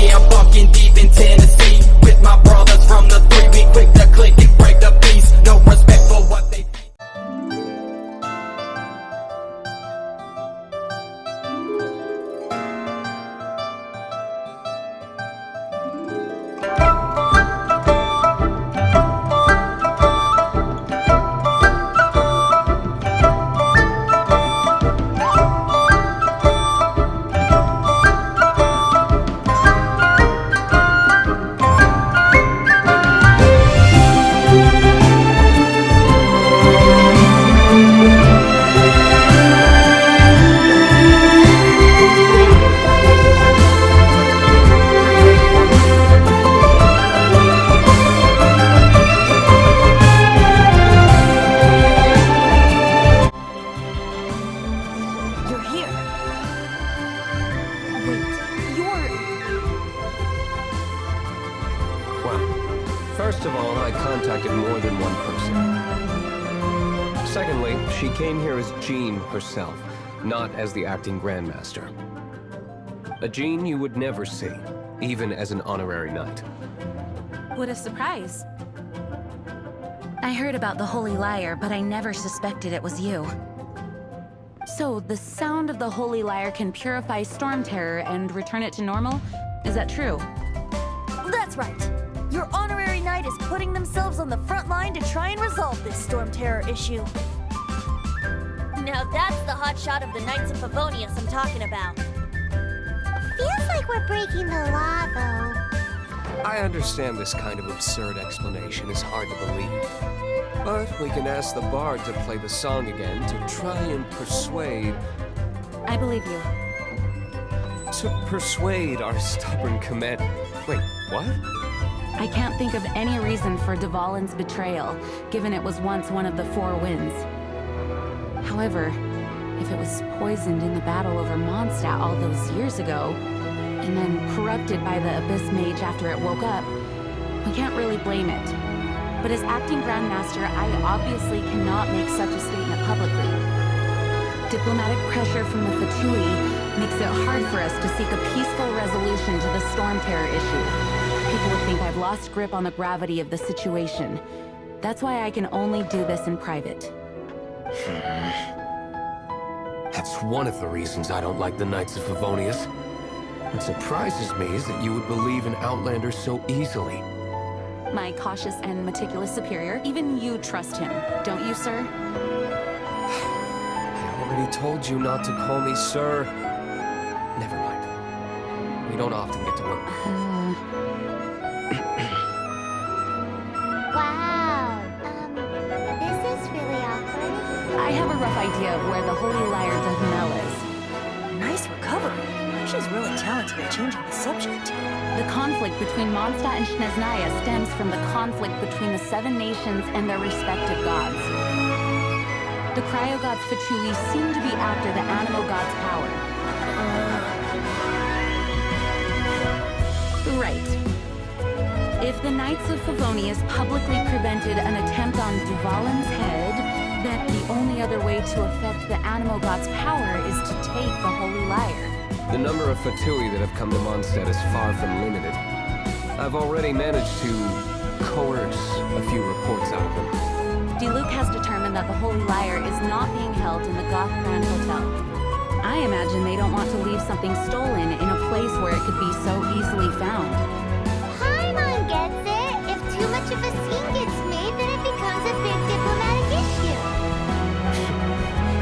me, I'm fucking deep in Tennessee with my brothers from the 3. We quick to click and break the peace. No respect for what they think. First of all, I contacted more than one person. Secondly, she came here as Jean herself, not as the acting Grandmaster. A Jean you would never see, even as an honorary knight. What a surprise. I heard about the Holy Lyre, but I never suspected it was you. So, the sound of the Holy Lyre can purify Storm Terror and return it to normal? Is that true? That's right. Your honorary knight is putting themselves on the front line to try and resolve this Storm Terror issue. Now that's the hotshot of the Knights of Favonius I'm talking about. Feels like we're breaking the law, though. I understand this kind of absurd explanation is hard to believe. But we can ask the bard to play the song again to try and persuade... I believe you. To persuade our stubborn command... Wait, what? I can't think of any reason for Dvalin's betrayal, given it was once one of the 4 winds. However, if it was poisoned in the battle over Mondstadt all those years ago, and then corrupted by the Abyss Mage after it woke up, we can't really blame it. But as acting Grandmaster, I obviously cannot make such a statement publicly. Diplomatic pressure from the Fatui makes it hard for us to seek a peaceful resolution to the Storm Terror issue. People would think I've lost grip on the gravity of the situation. That's why I can only do this in private. That's one of the reasons I don't like the Knights of Favonius. What surprises me is that you would believe in Outlanders so easily. My cautious and meticulous superior, even you trust him, don't you, sir? I already told you not to call me sir. Never mind. We don't often get to work. Wow. This is really awkward. I have a rough idea of where the Holy Lyre de Hunel is. Nice recovery. She's really talented at changing the subject. The conflict between Mondstadt and Snezhnaya stems from the conflict between the 7 nations and their respective gods. The cryo-gods Fatui seem to be after the animal god's power. Right. If the Knights of Favonius publicly prevented an attempt on Dvalin's head, then the only other way to affect the animal god's power is to take the Holy Lyre. The number of Fatui that have come to Mondstadt is far from limited. I've already managed to coerce a few reports out of them. Diluc has determined that the Holy Lyre is not being held in the Goth Grand Hotel. I imagine they don't want to leave something stolen in a place where it could be so easily found. Paimon gets it. If too much of a scene gets made, then it becomes a big diplomatic issue.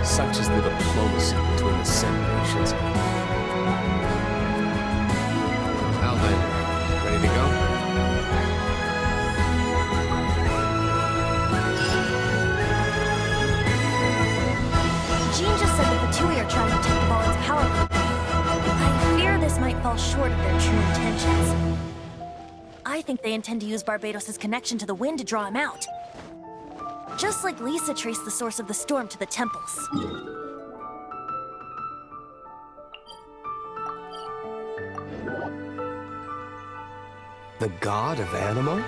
Such is the diplomacy between the 7 nations. Outlander, ready to go? Jean just said the Fatui are trying to take Dvalin's power. I fear this might fall short of their true intentions. I think they intend to use Barbados' connection to the wind to draw him out. Just like Lisa traced the source of the storm to the temples. The god of Anima?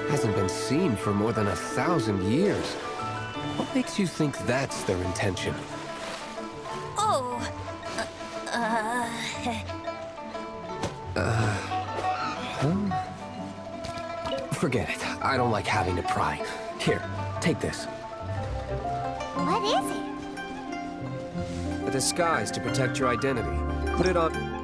Hasn't been seen for more than 1,000 years. What makes you think that's their intention? Oh, Forget it. I don't like having to pry. Here, take this. What is it? A disguise to protect your identity. Put it on...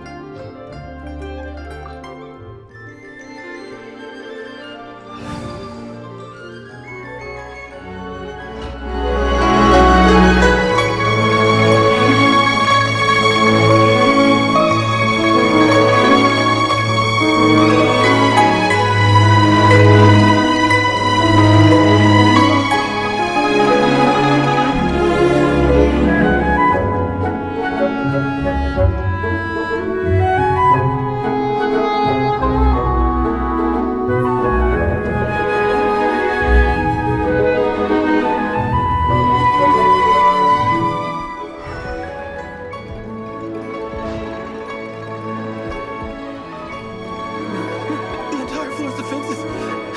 The entire floor's defenses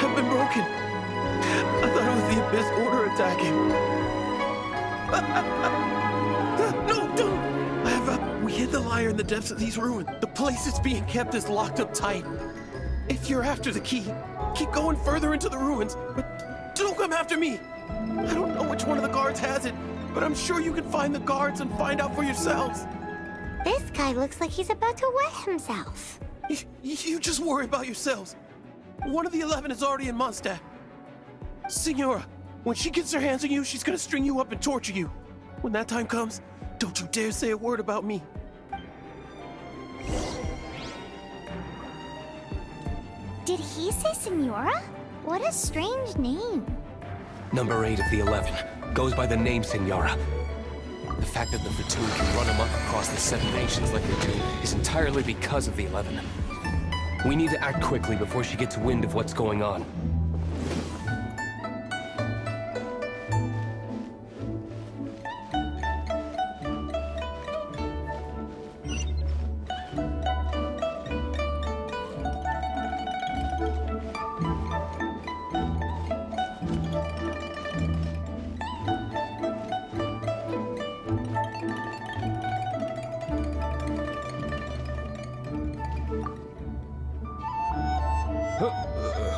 have been broken. I thought it was the Abyss Order attacking. No, don't! We hid the lyre in the depths of these ruins. The place it's being kept is locked up tight. If you're after the key, keep going further into the ruins, but don't come after me. I don't know which one of the guards has it, but I'm sure you can find the guards and find out for yourselves. This guy looks like he's about to wet himself. You just worry about yourselves. One of the 11 is already in Mondstadt. Signora, when she gets her hands on you, she's gonna string you up and torture you. When that time comes, don't you dare say a word about me. Did he say Senora? What a strange name. Number 8 of the 11. Goes by the name Senora. The fact that the Fatoon can run amok across the 7 nations like they do is entirely because of the 11. We need to act quickly before she gets wind of what's going on.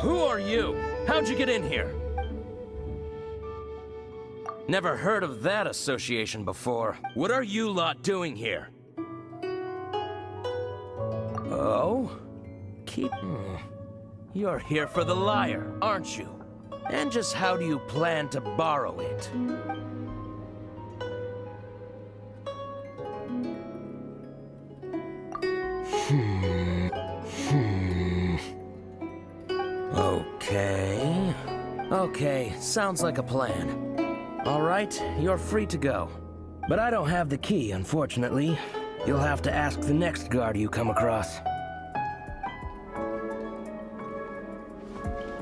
Who are you? How'd you get in here? Never heard of that association before. What are you lot doing here? Oh? You're here for the lyre, aren't you? And just how do you plan to borrow it? Okay, sounds like a plan. All right, you're free to go. But I don't have the key, unfortunately. You'll have to ask the next guard you come across.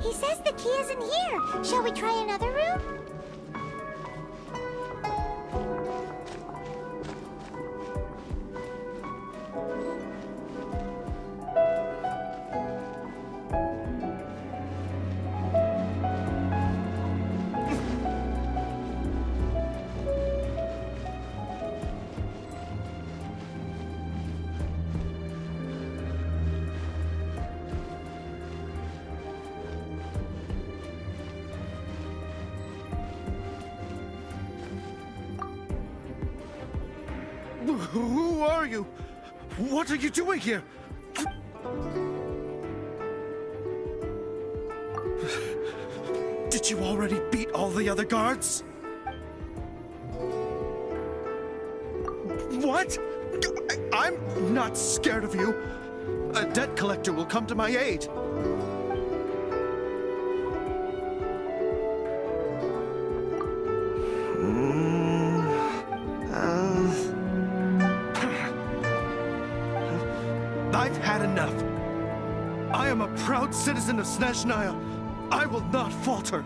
He says the key isn't here. Shall we try another room? Who are you? What are you doing here? Did you already beat all the other guards? What? I'm not scared of you. A debt collector will come to my aid. I've had enough. I am a proud citizen of Snezhnaya. I will not falter.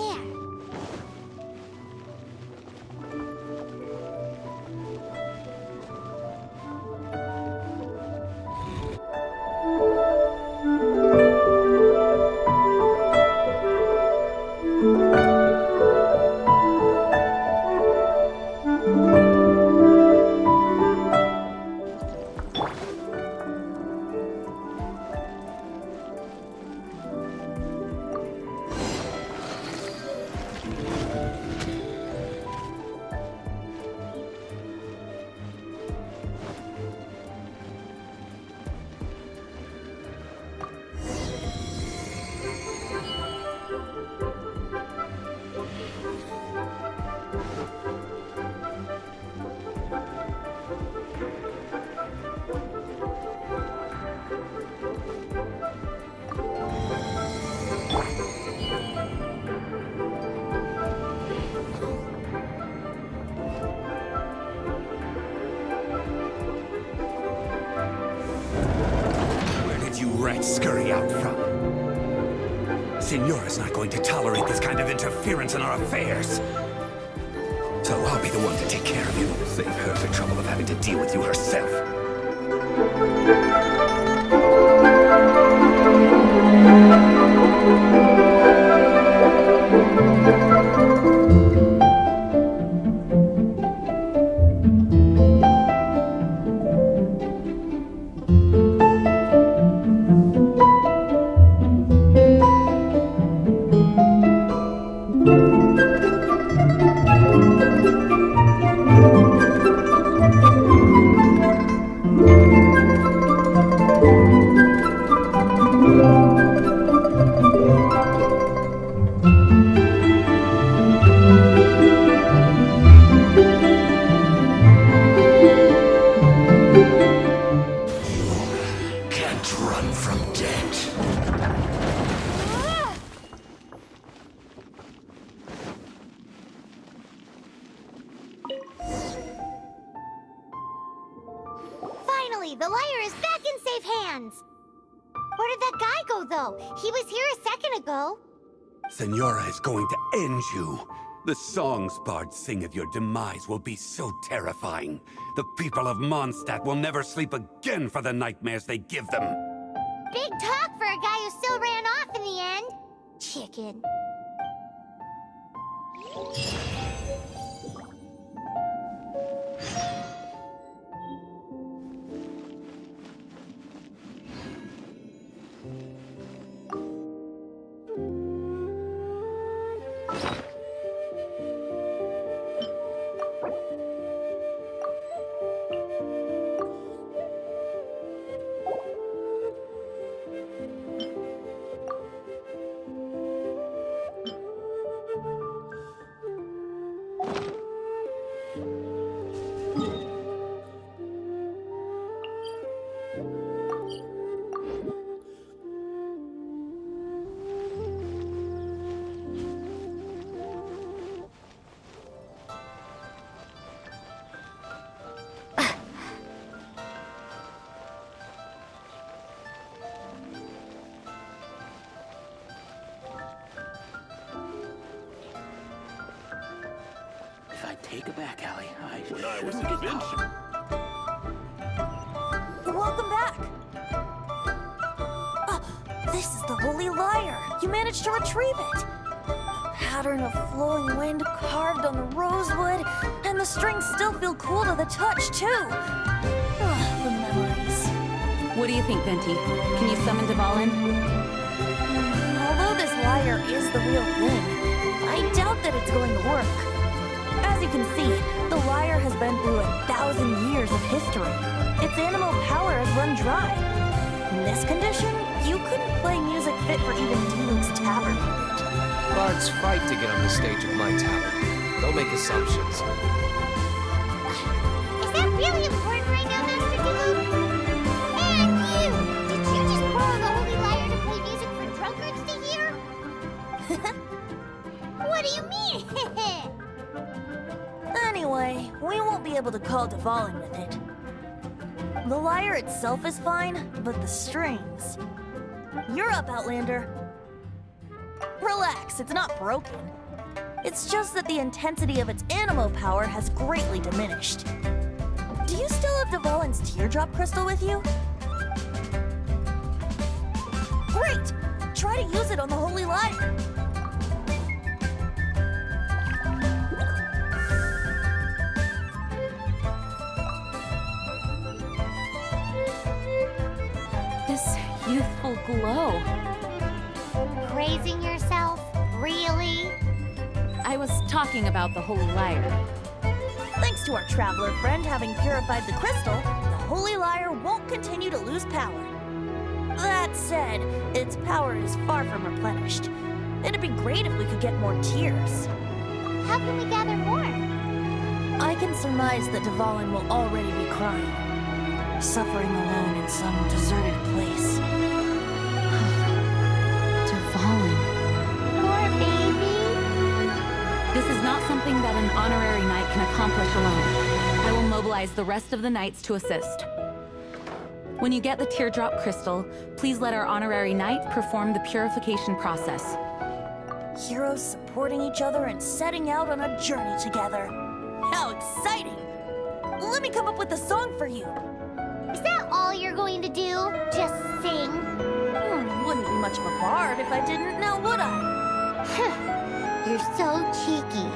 there. Where did you rats scurry out from? Senora's not going to tolerate this kind of interference in our affairs. So I'll be the one to take care of you. Save her the trouble of having to deal with you herself. Can't run from death. Finally, the liar is back in safe hands. Where did that guy go, though? He was here a second ago. Senora is going to end you. The songs bards sing of your demise will be so terrifying. The people of Mondstadt will never sleep again for the nightmares they give them. Big talk for a guy who still ran off in the end. Chicken. If I take a back alley, When I was in Genshin. Welcome back. This is the Holy Lyre. You managed to retrieve it. A pattern of flowing wind carved on the rosewood, and the strings still feel cool to the touch, too. The memories. What do you think, Venti? Can you summon Dvalin? Although this lyre is the real thing, I doubt that it's going to work. As you can see, the lyre has been through 1,000 years of history. Its animal power has run dry. In this condition, you couldn't play music fit for even Diluc's tavern with it. Bards fight to get on the stage of my tavern. Don't make assumptions. Is that really important right now, Master Diluc? And you! Did you just borrow the Holy Lyre to play music for drunkards to hear? What do you mean? Anyway, we won't be able to call Dvalin with it. The lyre itself is fine, but the strings... You're up, Outlander. relax, it's not broken. It's just that the intensity of its animo power has greatly diminished. Do you still have Dvalin's teardrop crystal with you? Great! Try to use it on the Holy Lyre. This youthful glow. Praising yourself? Really? I was talking about the Holy Lyre. Thanks to our traveler friend having purified the crystal, the Holy Lyre won't continue to lose power. That said, its power is far from replenished. It'd be great if we could get more tears. How can we gather more? I can surmise that Dvalin will already be crying, suffering alone in some deserted place. Dvalin. Poor baby. This is not something that an honorary knight can accomplish alone. I will mobilize the rest of the knights to assist. When you get the teardrop crystal, please let our honorary knight perform the purification process. Heroes supporting each other and setting out on a journey together. How exciting! Let me come up with a song for you. Is that all you're going to do? Just sing? Wouldn't be much of a bard if I didn't, now would I? You're so cheeky.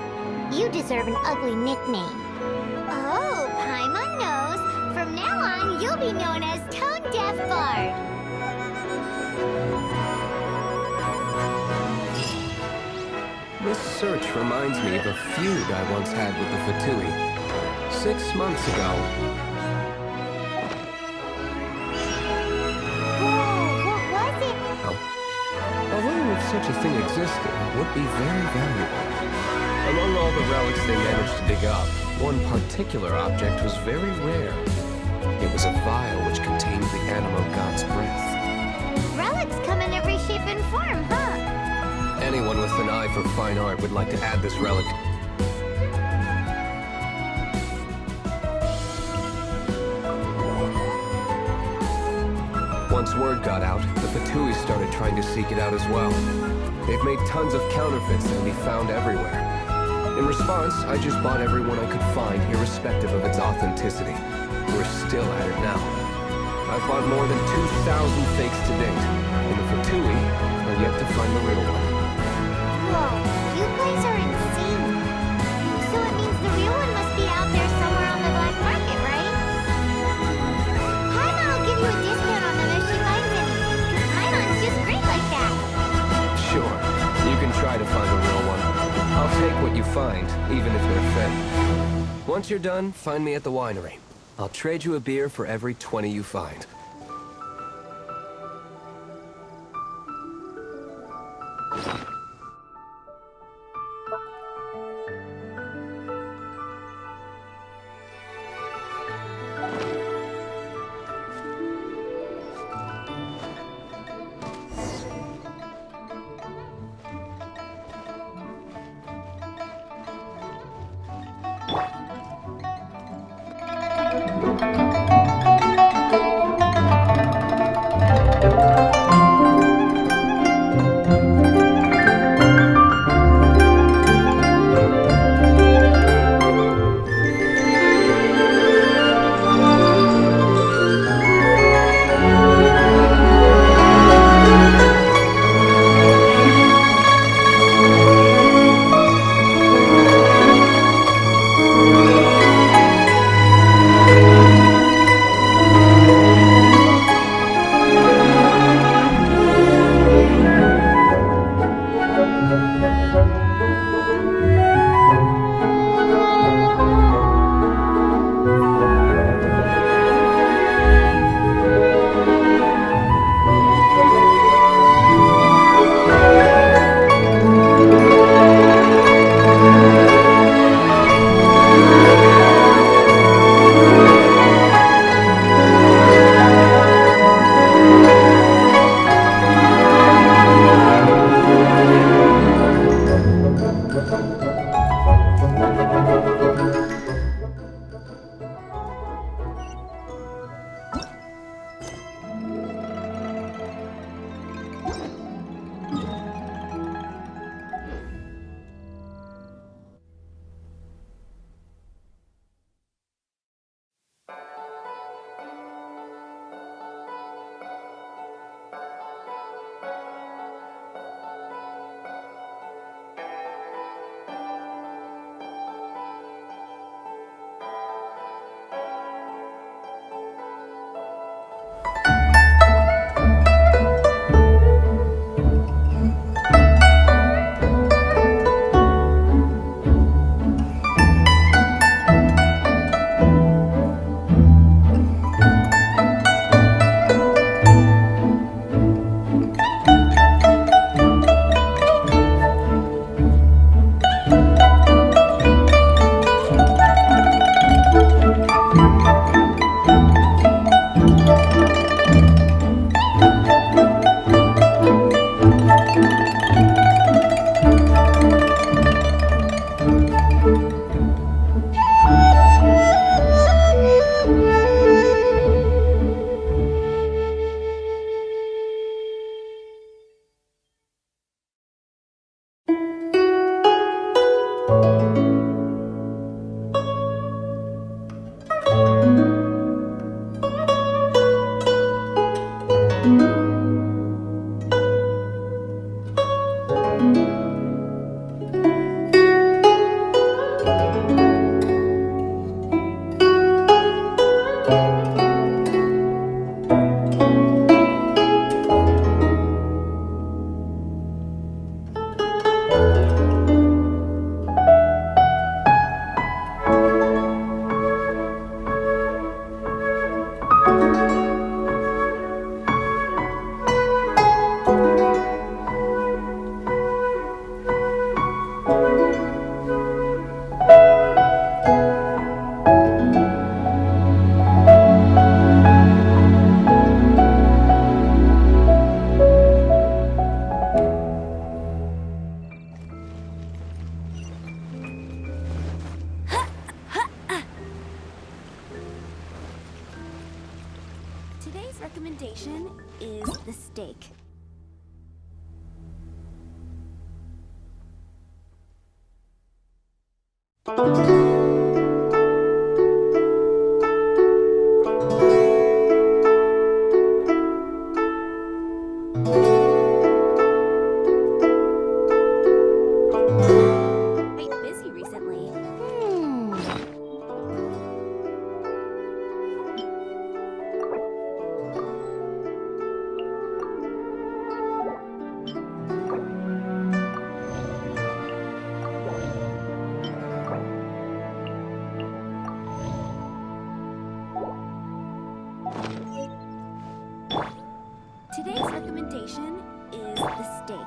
You deserve an ugly nickname. Oh, Paimon knows. From now on, you'll be known as Tone Deaf Bard. This search reminds me of a feud I once had with the Fatui. 6 months ago. Whoa, what was it? Although if such a thing existed, it would be very valuable. Among all the relics they managed to dig up, one particular object was very rare. It was a vial which contained the Animo God's breath. Relics come in every shape and form, huh? Anyone with an eye for fine art would like to add this relic. Once word got out, the Fatui started trying to seek it out as well. They've made tons of counterfeits that can be found everywhere. In response, I just bought every one I could find, irrespective of its authenticity. We're still at it now. I've bought more than 2,000 fakes to date, and the Fatui are yet to find the real one. Whoa, you guys are insane. So it means the real one must be out there somewhere on the black market, right? Paimon will give you a discount on them if she finds any. Because Paimon's just great like that. Sure, you can try to find the real one. I'll take what you find, even if they're fake. Once you're done, find me at the winery. I'll trade you a beer for every 20 you find. recommendation is the steak. Quite busy recently. Today's recommendation is the steak.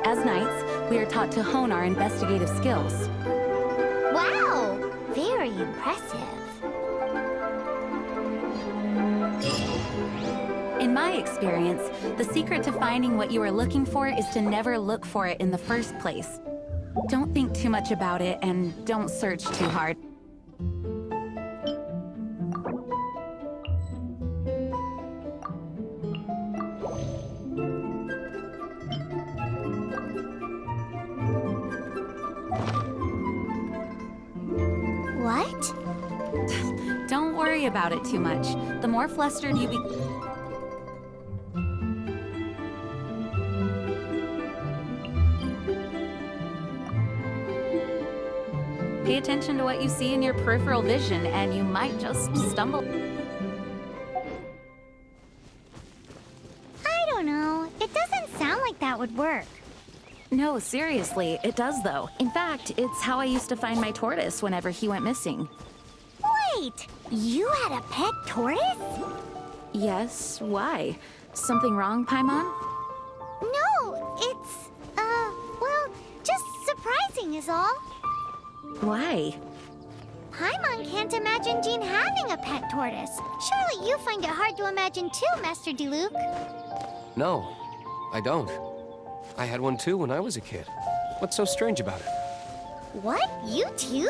As knights, we are taught to hone our investigative skills. Wow! Very impressive. In my experience, the secret to finding what you are looking for is to never look for it in the first place. Don't think too much about it and don't search too hard. What? Don't worry about it too much. The more flustered you be... Pay attention to what you see in your peripheral vision, and you might just stumble. I don't know. It doesn't sound like that would work. No, seriously, it does though. In fact, it's how I used to find my tortoise whenever he went missing. Wait, you had a pet tortoise? Yes, why? Something wrong, Paimon? No, it's, well, just surprising is all. Why? Paimon can't imagine Jean having a pet tortoise. Surely you find it hard to imagine too, Master Diluc. No, I don't. I had one too when I was a kid. What's so strange about it? What? You too?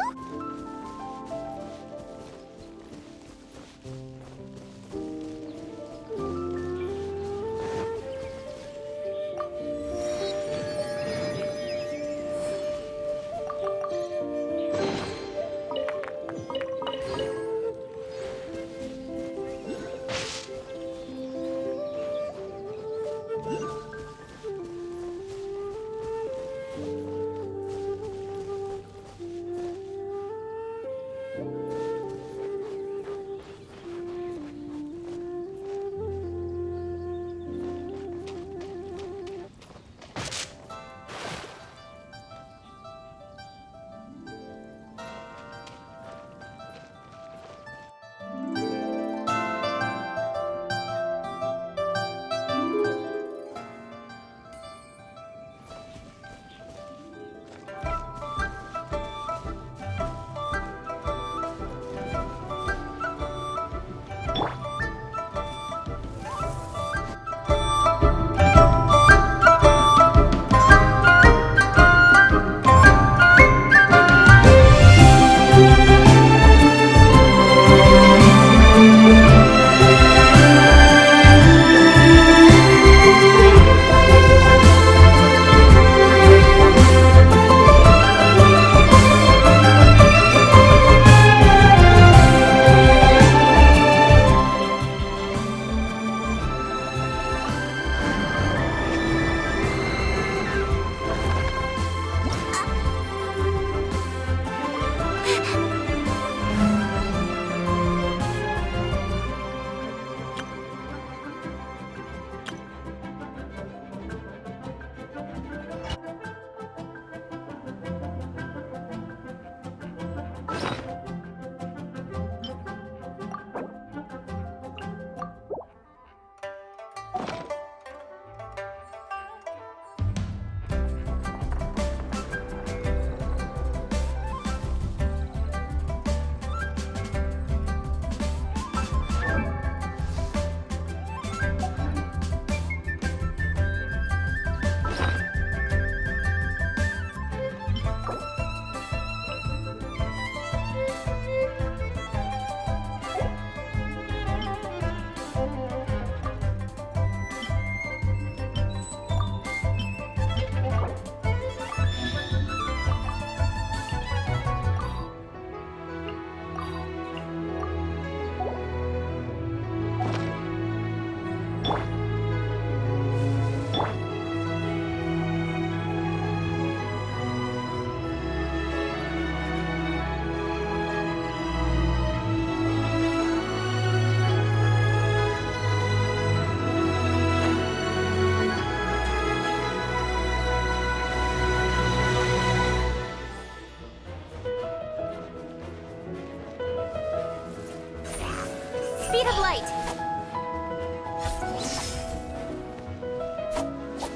Speed of light!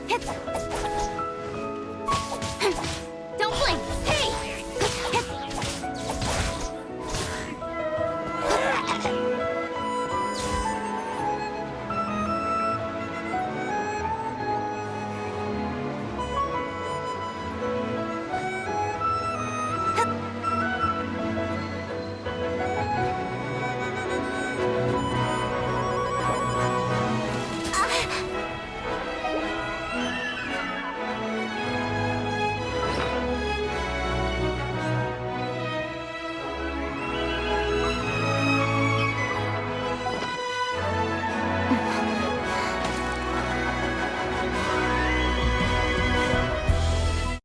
Hit!